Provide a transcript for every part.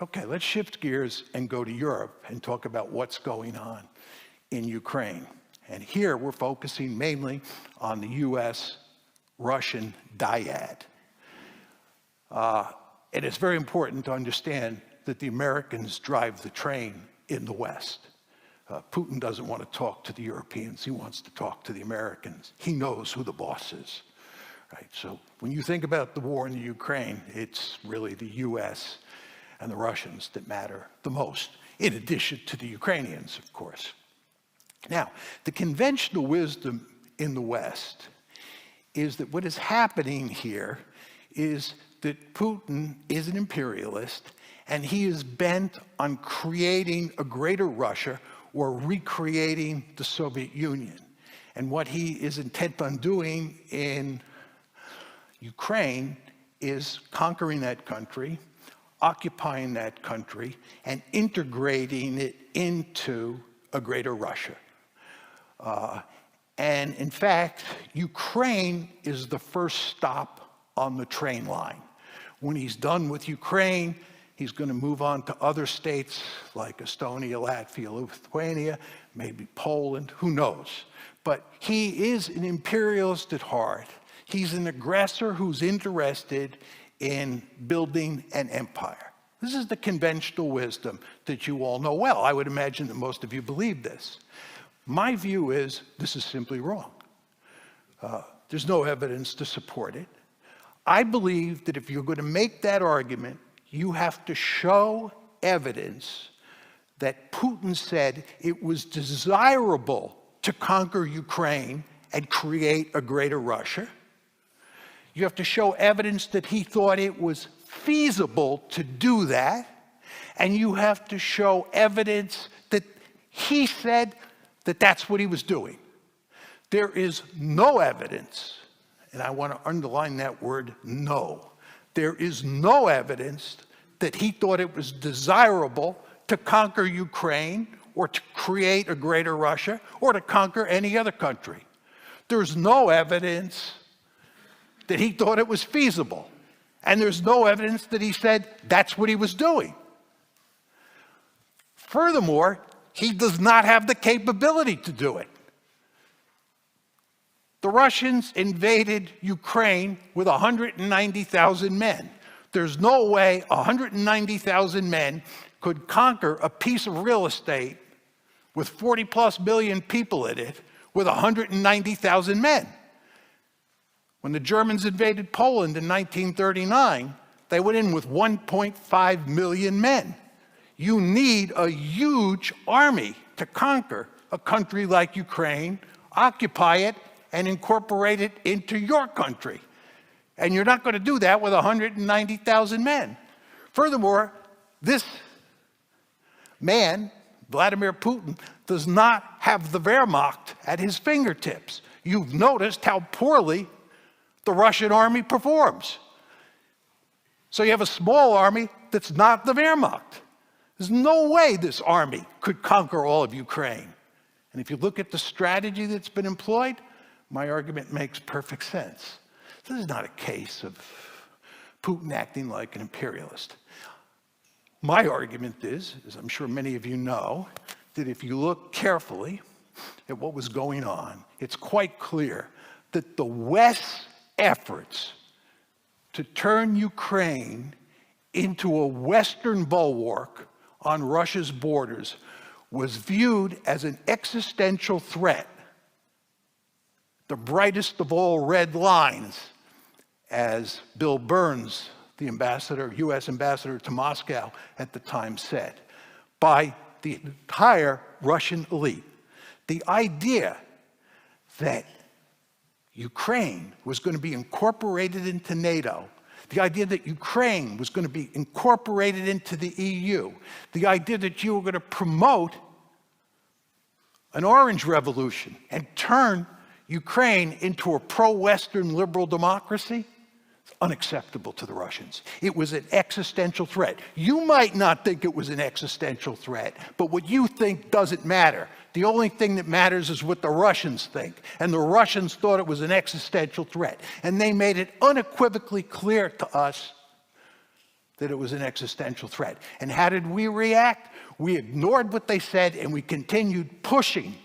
Okay, let's shift gears and go to Europe and talk about what's going on in Ukraine. And here we're focusing mainly on the US-Russian dyad. And it's very important to understand that the Americans drive the train in the West. Putin doesn't want to talk to the Europeans. He wants to talk to the Americans. He knows who the boss is. Right? So when you think about the war in the Ukraine, it's really the US and the Russians that matter the most, in addition to the Ukrainians, of course. Now, the conventional wisdom in the West is that what is happening here is that Putin is an imperialist, and he is bent on creating a greater Russia or recreating the Soviet Union. And what he is intent on doing in Ukraine is conquering that country, occupying that country, and integrating it into a greater Russia. And in fact, Ukraine is the first stop on the train line. When he's done with Ukraine, he's going to move on to other states like Estonia, Latvia, Lithuania, maybe Poland, who knows. But he is an imperialist at heart. He's an aggressor who's interested in building an empire. This is the conventional wisdom that you all know well. I would imagine that most of you believe this. My view is this is simply wrong. There's no evidence to support it. I believe that if you're going to make that argument, you have to show evidence that Putin said it was desirable to conquer Ukraine and create a greater Russia. You have to show evidence that he thought it was feasible to do that. And you have to show evidence that he said that that's what he was doing. There is no evidence, and I want to underline that word, no. There is no evidence that he thought it was desirable to conquer Ukraine or to create a greater Russia or to conquer any other country. There's no evidence that he thought it was feasible. And there's no evidence that he said that's what he was doing. Furthermore, he does not have the capability to do it. The Russians invaded Ukraine with 190,000 men. There's no way 190,000 men could conquer a piece of real estate with 40+ million people in it with 190,000 men. When the Germans invaded Poland in 1939, they went in with 1.5 million men. You need a huge army to conquer a country like Ukraine, occupy it, and incorporate it into your country. And you're not going to do that with 190,000 men. Furthermore, this man, Vladimir Putin, does not have the Wehrmacht at his fingertips. You've noticed how poorly the Russian army performs. So you have a small army that's not the Wehrmacht. There's no way this army could conquer all of Ukraine. And if you look at the strategy that's been employed, my argument makes perfect sense. This is not a case of Putin acting like an imperialist. My argument is, as I'm sure many of you know, that if you look carefully at what was going on, it's quite clear that the West's efforts to turn Ukraine into a Western bulwark on Russia's borders was viewed as an existential threat. The brightest of all red lines, as Bill Burns, the ambassador, US ambassador to Moscow at the time said, by the entire Russian elite. The idea that Ukraine was going to be incorporated into NATO, the idea that Ukraine was going to be incorporated into the EU, the idea that you were going to promote an orange revolution and turn Ukraine into a pro-Western liberal democracy, it's unacceptable to the Russians. It was an existential threat. You might not think it was an existential threat, but what you think doesn't matter. The only thing that matters is what the Russians think. And the Russians thought it was an existential threat. And they made it unequivocally clear to us that it was an existential threat. And how did we react? We ignored what they said, and we continued pushing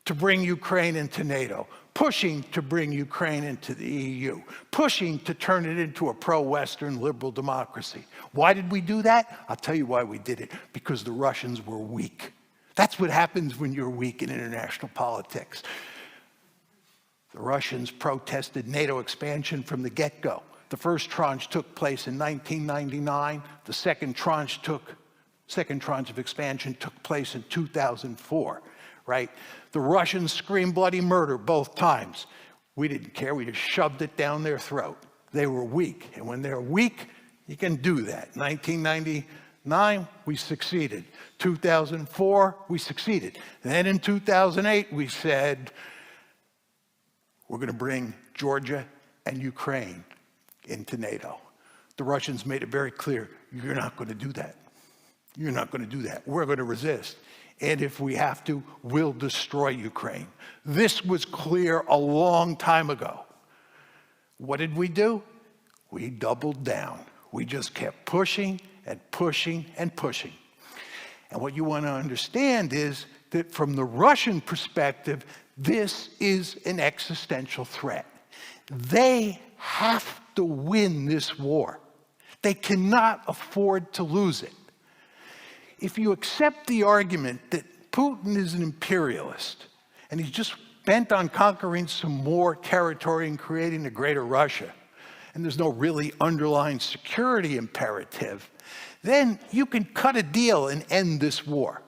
to bring Ukraine into NATO, pushing to bring Ukraine into the EU, pushing to turn it into a pro-Western liberal democracy. Why did we do that? I'll tell you why we did it. Because the Russians were weak. That's what happens when you're weak in international politics. The Russians protested NATO expansion from the get-go. The first tranche took place in 1999. The second tranche of expansion took place in 2004, right? The Russians screamed bloody murder both times. We didn't care. We just shoved it down their throat. They were weak. And when they're weak, you can do that. 1999, we succeeded. 2004, we succeeded. And then in 2008, we said, we're going to bring Georgia and Ukraine into NATO. The Russians made it very clear, you're not going to do that. You're not going to do that. We're going to resist. And if we have to, we'll destroy Ukraine. This was clear a long time ago. What did we do? We doubled down. We just kept pushing and pushing and pushing. And what you want to understand is that from the Russian perspective, this is an existential threat. They have to win this war. They cannot afford to lose it. If you accept the argument that Putin is an imperialist and he's just bent on conquering some more territory and creating a greater Russia, and there's no really underlying security imperative, then you can cut a deal and end this war.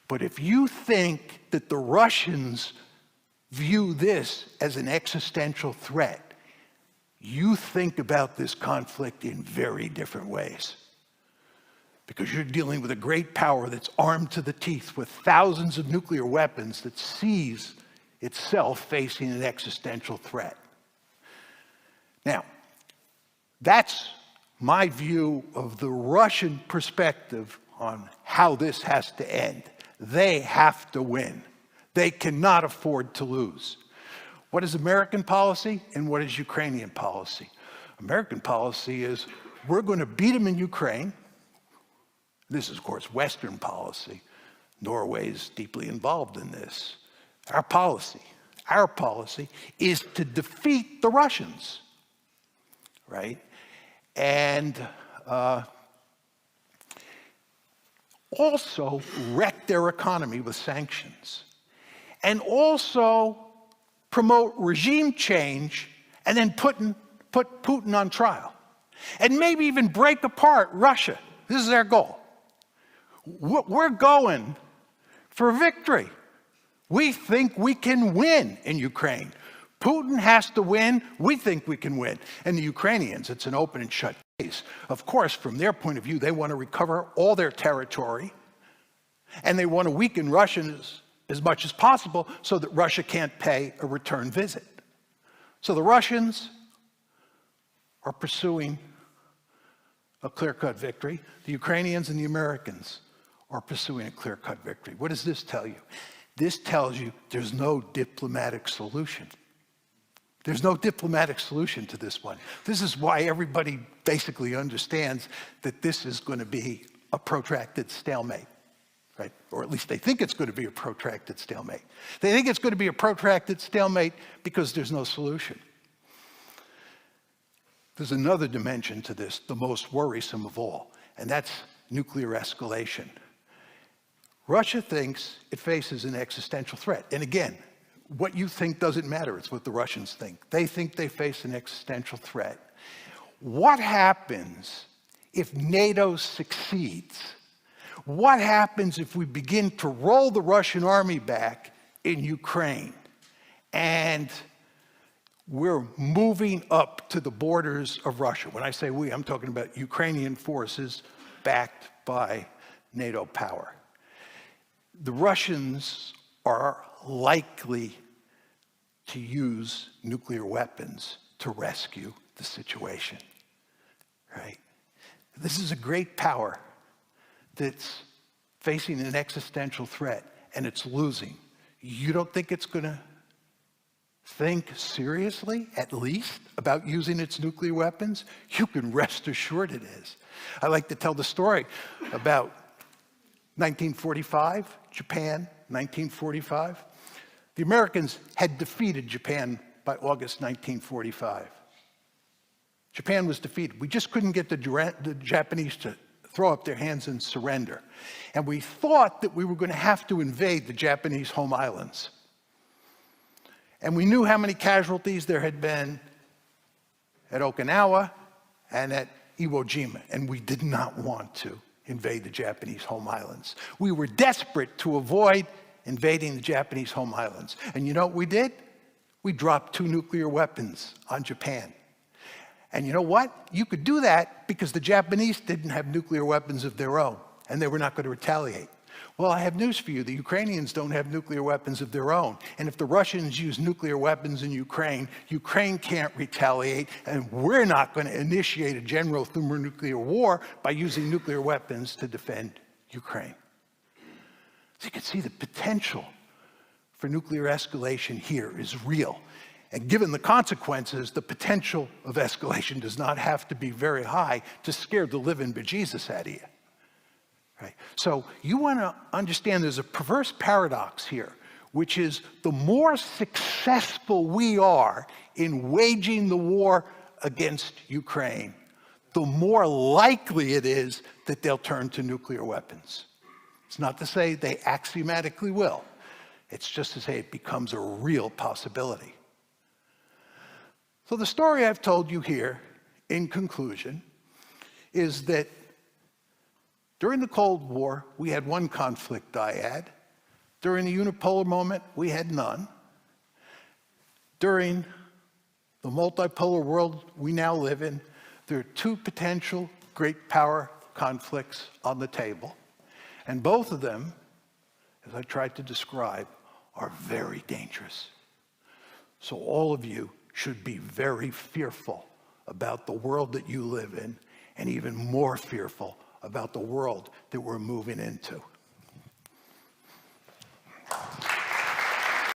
But if you think that the Russians view this as an existential threat, you think about this conflict in very different ways. Because you're dealing with a great power that's armed to the teeth with thousands of nuclear weapons that sees itself facing an existential threat. Now, that's my view of the Russian perspective on how this has to end. They have to win. They cannot afford to lose. What is American policy and what is Ukrainian policy? American policy is we're going to beat them in Ukraine. This is, of course, Western policy. Norway is deeply involved in this. Our policy is to defeat the Russians, right? And also wreck their economy with sanctions. And also promote regime change and then put Putin on trial. And maybe even break apart Russia. This is their goal. We're going for victory. We think we can win in Ukraine. Putin has to win. We think we can win. And the Ukrainians, it's an open and shut case. Of course, from their point of view, they want to recover all their territory. And they want to weaken Russia as much as possible so that Russia can't pay a return visit. So the Russians are pursuing a clear-cut victory. The Ukrainians and the Americans are pursuing a clear-cut victory. What does this tell you? This tells you there's no diplomatic solution. There's no diplomatic solution to this one. This is why everybody basically understands that this is going to be a protracted stalemate, right? Or at least they think it's going to be a protracted stalemate. They think it's going to be a protracted stalemate because there's no solution. There's another dimension to this, the most worrisome of all, and that's nuclear escalation. Russia thinks it faces an existential threat. And again, what you think doesn't matter. It's what the Russians think. They think they face an existential threat. What happens if NATO succeeds? What happens if we begin to roll the Russian army back in Ukraine and we're moving up to the borders of Russia? When I say we, I'm talking about Ukrainian forces backed by NATO power. The Russians are likely to use nuclear weapons to rescue the situation, right? This is a great power that's facing an existential threat, and it's losing. You don't think it's going to think seriously, at least, about using its nuclear weapons, you can rest assured it is. I like to tell the story about 1945, Japan, 1945. The Americans had defeated Japan by August 1945. Japan was defeated. We just couldn't get the Japanese to throw up their hands and surrender. And we thought that we were going to have to invade the Japanese home islands. And we knew how many casualties there had been at Okinawa and at Iwo Jima, and we did not want to invade the Japanese home islands. We were desperate to avoid invading the Japanese home islands. And you know what we did? We dropped 2 nuclear weapons on Japan. And you know what? You could do that because the Japanese didn't have nuclear weapons of their own, and they were not going to retaliate. Well, I have news for you. The Ukrainians don't have nuclear weapons of their own. And if the Russians use nuclear weapons in Ukraine, Ukraine can't retaliate, and we're not going to initiate a general thermonuclear war by using nuclear weapons to defend Ukraine. So you can see the potential for nuclear escalation here is real. And given the consequences, the potential of escalation does not have to be very high to scare the living bejesus out of you. Right? So you want to understand there's a perverse paradox here, which is the more successful we are in waging the war against Ukraine, the more likely it is that they'll turn to nuclear weapons. It's not to say they axiomatically will. It's just to say it becomes a real possibility. So the story I've told you here, in conclusion, is that during the Cold War, we had one conflict dyad. During the unipolar moment, we had none. During the multipolar world we now live in, there are 2 potential great power conflicts on the table. And both of them, as I tried to describe, are very dangerous. So all of you should be very fearful about the world that you live in, and even more fearful about the world that we're moving into.